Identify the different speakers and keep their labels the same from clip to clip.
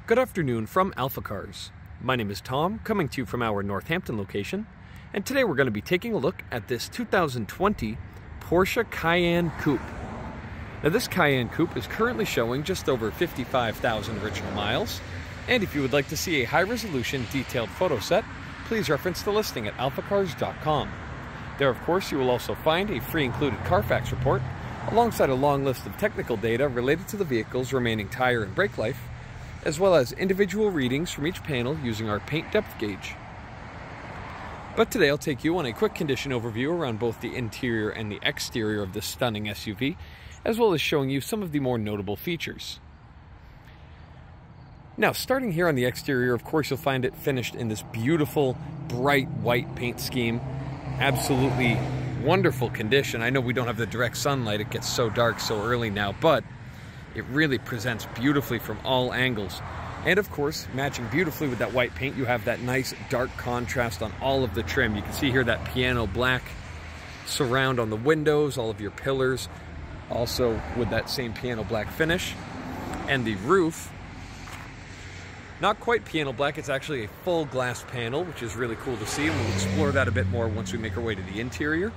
Speaker 1: Good afternoon from AlphaCars. My name is Tom, coming to you from our Northampton location, and today we're going to be taking a look at this 2020 Porsche Cayenne Coupe. Now this Cayenne Coupe is currently showing just over 55,000 original miles, and if you would like to see a high-resolution detailed photo set, please reference the listing at alphacars.com. There, of course, you will also find a free included Carfax report, alongside a long list of technical data related to the vehicle's remaining tire and brake life, as well as individual readings from each panel using our paint depth gauge. But today I'll take you on a quick condition overview around both the interior and the exterior of this stunning SUV, as well as showing you some of the more notable features. Now, starting here on the exterior, of course, you'll find it finished in this beautiful, bright white paint scheme. Absolutely wonderful condition. I know we don't have the direct sunlight, it gets so dark so early now, but it really presents beautifully from all angles. And of course, matching beautifully with that white paint, you have that nice dark contrast on all of the trim. You can see here that piano black surround on the windows, all of your pillars, also with that same piano black finish. And the roof, not quite piano black, it's actually a full glass panel, which is really cool to see, and we'll explore that a bit more once we make our way to the interior.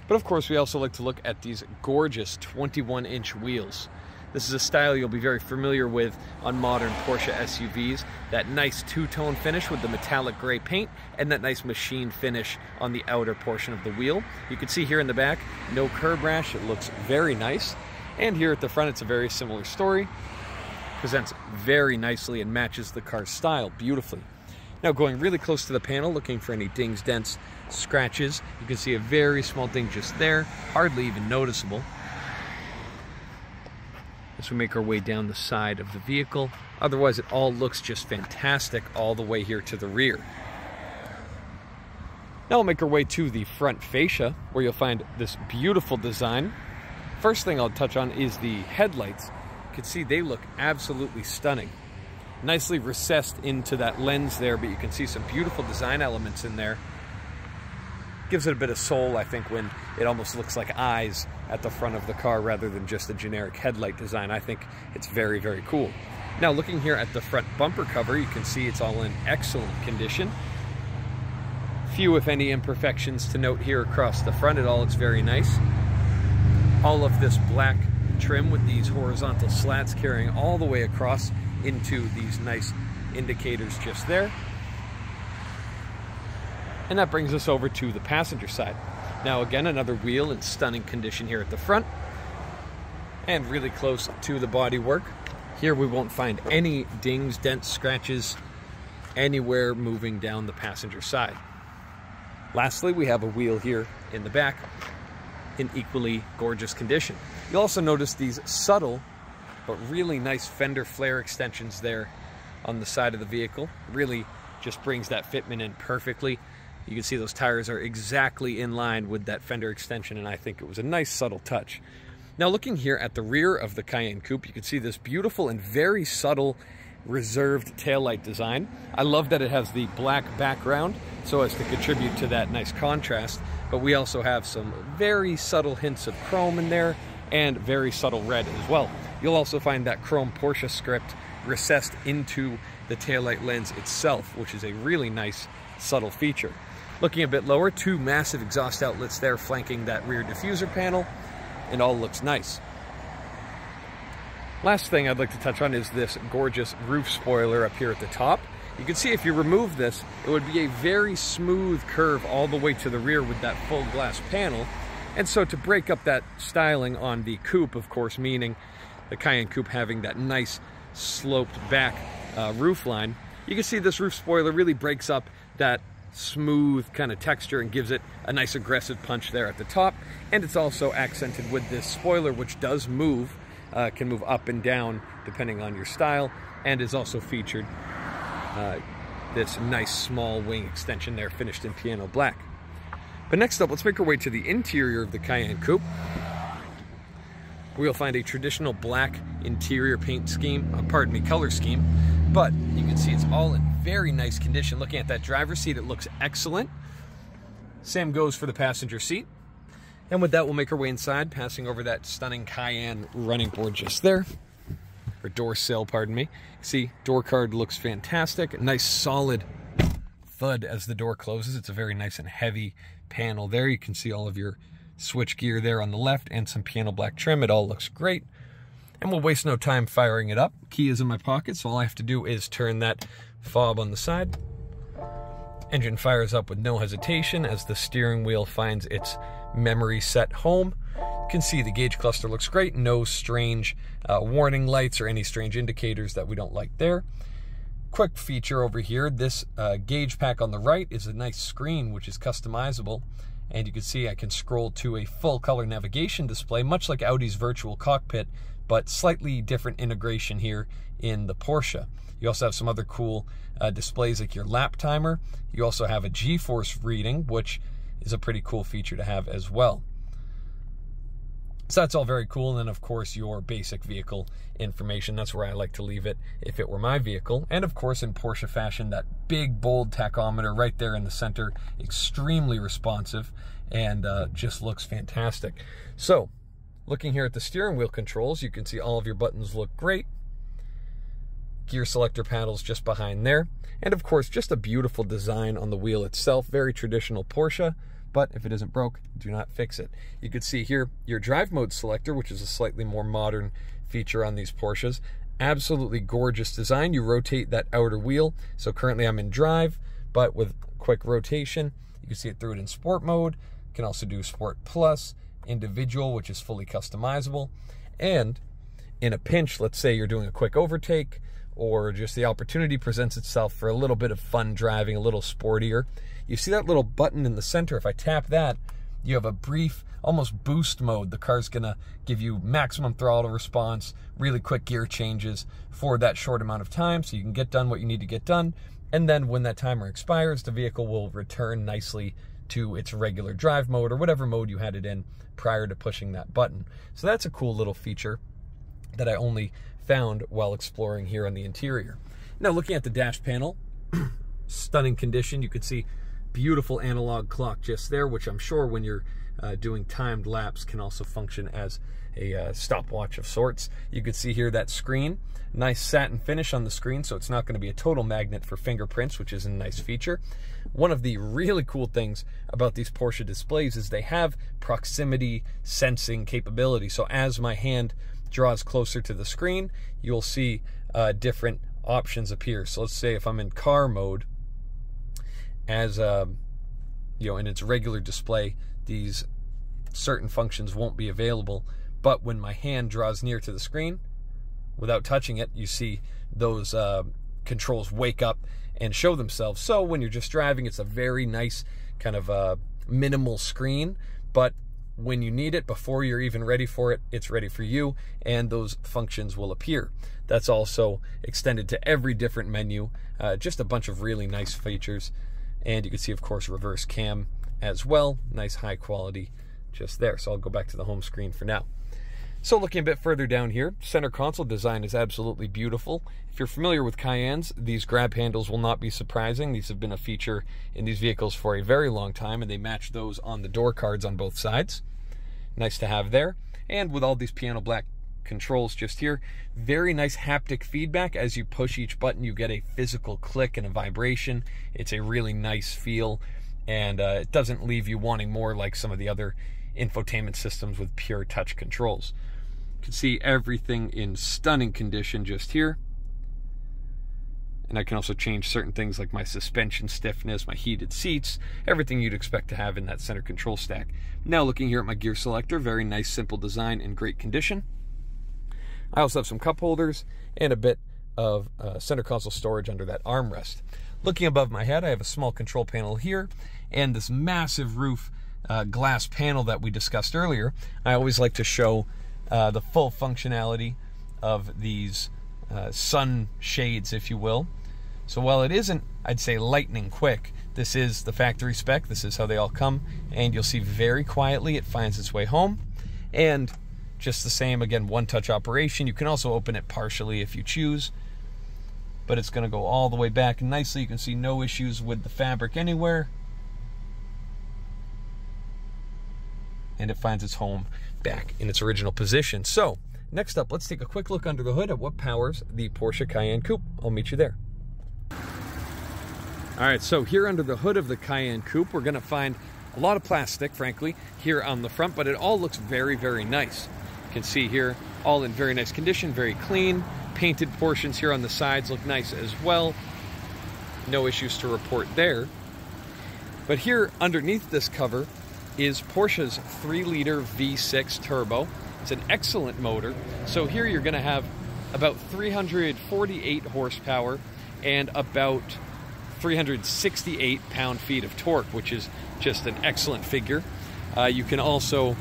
Speaker 1: But of course, we also like to look at these gorgeous 21-inch wheels. This is a style you'll be very familiar with on modern Porsche SUVs. That nice two-tone finish with the metallic gray paint and that nice machine finish on the outer portion of the wheel. You can see here in the back, no curb rash. It looks very nice. And here at the front, it's a very similar story. Presents very nicely and matches the car's style beautifully. Now, going really close to the panel, looking for any dings, dents, scratches, you can see a very small ding just there, hardly even noticeable. As we make our way down the side of the vehicle, otherwise it all looks just fantastic all the way here to the rear. Now we'll make our way to the front fascia, where you'll find this beautiful design. First thing I'll touch on is the headlights. You can see they look absolutely stunning. Nicely recessed into that lens there, but you can see some beautiful design elements in there. Gives it a bit of soul, I think, when it almost looks like eyes at the front of the car rather than just a generic headlight design. I think it's very, very cool. Now, looking here at the front bumper cover, you can see it's all in excellent condition. Few, if any, imperfections to note here across the front. It all looks very nice. All of this black trim with these horizontal slats carrying all the way across into these nice indicators just there. And that brings us over to the passenger side. Now again, another wheel in stunning condition here at the front and really close to the bodywork. Here we won't find any dings, dents, scratches anywhere moving down the passenger side. Lastly, we have a wheel here in the back in equally gorgeous condition. You'll also notice these subtle but really nice fender flare extensions there on the side of the vehicle. Really just brings that fitment in perfectly. You can see those tires are exactly in line with that fender extension, and I think it was a nice subtle touch. Now looking here at the rear of the Cayenne Coupe, you can see this beautiful and very subtle reserved taillight design. I love that it has the black background so as to contribute to that nice contrast, but we also have some very subtle hints of chrome in there and very subtle red as well. You'll also find that chrome Porsche script recessed into the taillight lens itself, which is a really nice subtle feature. Looking a bit lower, two massive exhaust outlets there flanking that rear diffuser panel, and all looks nice. Last thing I'd like to touch on is this gorgeous roof spoiler up here at the top. You can see if you remove this, it would be a very smooth curve all the way to the rear with that full glass panel. And so to break up that styling on the coupe, of course, meaning the Cayenne Coupe having that nice sloped back roof line, you can see this roof spoiler really breaks up that smooth kind of texture and gives it a nice aggressive punch there at the top. And it's also accented with this spoiler, which does move, can move up and down depending on your style, and is also featured this nice small wing extension there finished in piano black. But next up, let's make our way to the interior of the Cayenne Coupe. We'll find a traditional black interior paint scheme, color scheme, but you can see it's all in very nice condition. Looking at that driver's seat, it looks excellent. Same goes for the passenger seat. And with that, we'll make our way inside, passing over that stunning Cayenne running board just there. or door sill, pardon me. See, door card looks fantastic. A nice solid thud as the door closes. It's a very nice and heavy panel there. You can see all of your switch gear there on the left and some piano black trim. It all looks great. And we'll waste no time firing it up. Key is in my pocket, so all I have to do is turn that fob on the side. Engine fires up with no hesitation as the steering wheel finds its memory set home. You can see the gauge cluster looks great. No strange warning lights or any strange indicators that we don't like there. Quick feature over here, this gauge pack on the right is a nice screen which is customizable. And you can see I can scroll to a full color navigation display, much like Audi's virtual cockpit, but slightly different integration here in the Porsche. You also have some other cool displays like your lap timer. You also have a G-force reading, which is a pretty cool feature to have as well. So that's all very cool. And then, of course, your basic vehicle information. That's where I like to leave it if it were my vehicle. And, of course, in Porsche fashion, that big, bold tachometer right there in the center, extremely responsive and just looks fantastic. So, looking here at the steering wheel controls, you can see all of your buttons look great. Gear selector panels just behind there. And, of course, just a beautiful design on the wheel itself. Very traditional Porsche. But if it isn't broke, do not fix it. You can see here your drive mode selector, which is a slightly more modern feature on these Porsches. Absolutely gorgeous design. You rotate that outer wheel. So currently I'm in drive, but with quick rotation, you can see it through it in sport mode. You can also do sport plus, individual, which is fully customizable. And in a pinch, let's say you're doing a quick overtake, or just the opportunity presents itself for a little bit of fun driving, a little sportier. You see that little button in the center? If I tap that, you have a brief, almost boost mode. The car's gonna give you maximum throttle response, really quick gear changes for that short amount of time, so you can get done what you need to get done. And then when that timer expires, the vehicle will return nicely to its regular drive mode or whatever mode you had it in prior to pushing that button. So that's a cool little feature that I only found while exploring here on the interior. Now, looking at the dash panel, stunning condition. You can see beautiful analog clock just there, which I'm sure when you're doing timed laps can also function as a stopwatch of sorts. You can see here that screen, nice satin finish on the screen, so it's not going to be a total magnet for fingerprints, which is a nice feature. One of the really cool things about these Porsche displays is they have proximity sensing capability. So as my hand draws closer to the screen, you'll see different options appear. So let's say if I'm in car mode, as you know, in its regular display, these certain functions won't be available. But when my hand draws near to the screen, without touching it, you see those controls wake up and show themselves. So when you're just driving, it's a very nice kind of minimal screen, but when you need it, before you're even ready for it, it's ready for you, and those functions will appear. That's also extended to every different menu. Just a bunch of really nice features. And you can see, of course, reverse cam as well. Nice high quality just there. So I'll go back to the home screen for now. So looking a bit further down here, center console design is absolutely beautiful. If you're familiar with Cayennes, these grab handles will not be surprising. These have been a feature in these vehicles for a very long time, and they match those on the door cards on both sides. Nice to have there. And with all these piano black controls just here, very nice haptic feedback. As you push each button, you get a physical click and a vibration. It's a really nice feel, and it doesn't leave you wanting more like some of the other infotainment systems with pure touch controls. You can see everything in stunning condition just here. And I can also change certain things like my suspension stiffness, my heated seats, everything you'd expect to have in that center control stack. Now looking here at my gear selector, very nice simple design in great condition. I also have some cup holders and a bit of center console storage under that armrest. Looking above my head, I have a small control panel here and this massive roof glass panel that we discussed earlier. I always like to show the full functionality of these sun shades, if you will. So while it isn't, I'd say, lightning quick, this is the factory spec. This is how they all come, and you'll see very quietly it finds its way home. And just the same, again, one-touch operation. You can also open it partially if you choose, but it's going to go all the way back nicely. You can see no issues with the fabric anywhere, and it finds its home back in its original position. So Next up, let's take a quick look under the hood at what powers the Porsche Cayenne Coupe. I'll meet you there. All right, so here under the hood of the Cayenne Coupe, we're gonna find a lot of plastic, frankly, here on the front, but it all looks very, very nice. You can see here, all in very nice condition, very clean. Painted portions here on the sides look nice as well. No issues to report there. But here underneath this cover is Porsche's 3-liter V6 turbo. It's an excellent motor. So here you're gonna have about 348 horsepower and about 368 pound-feet of torque, which is just an excellent figure. You can also,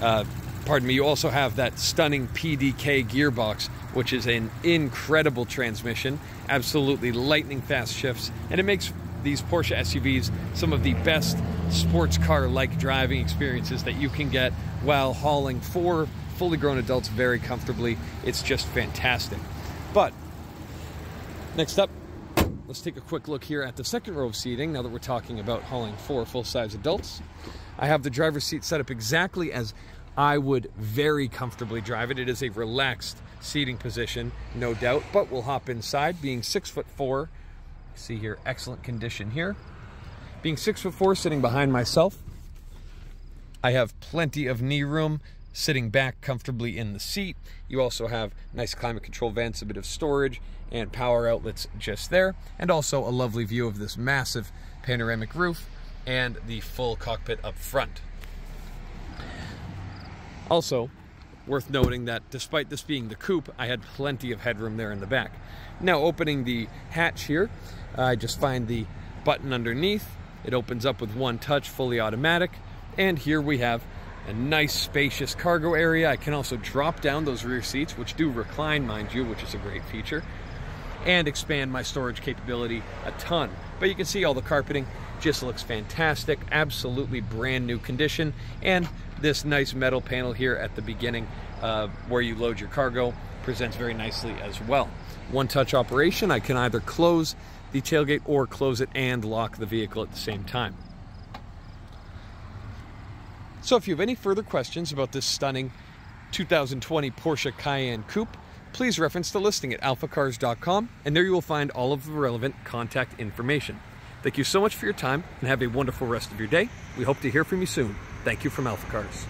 Speaker 1: you also have that stunning PDK gearbox, which is an incredible transmission, absolutely lightning fast shifts, and it makes these Porsche SUVs some of the best sports car-like driving experiences that you can get while hauling 4 fully grown adults very comfortably. It's just fantastic. But next up, let's take a quick look here at the second row of seating now that we're talking about hauling 4 full-size adults. I have the driver's seat set up exactly as I would very comfortably drive it. It is a relaxed seating position, no doubt, but we'll hop inside. Being 6'4", see here, excellent condition here. Being 6'4", sitting behind myself, I have plenty of knee room, sitting back comfortably in the seat. You also have nice climate control vents, a bit of storage, and power outlets just there, and also a lovely view of this massive panoramic roof and the full cockpit up front. Also, worth noting that despite this being the coupe, I had plenty of headroom there in the back. Now, opening the hatch here, I just find the button underneath. It opens up with one touch, fully automatic, and here we have a nice spacious cargo area. I can also drop down those rear seats, which do recline, mind you, which is a great feature, and expand my storage capability a ton. But you can see all the carpeting just looks fantastic, absolutely brand new condition, and this nice metal panel here at the beginning where you load your cargo presents very nicely as well. One-touch operation. I can either close the tailgate or close it and lock the vehicle at the same time. So if you have any further questions about this stunning 2020 Porsche Cayenne Coupe, please reference the listing at alphacars.com, and there you will find all of the relevant contact information. Thank you so much for your time, and have a wonderful rest of your day. We hope to hear from you soon. Thank you from AlphaCars.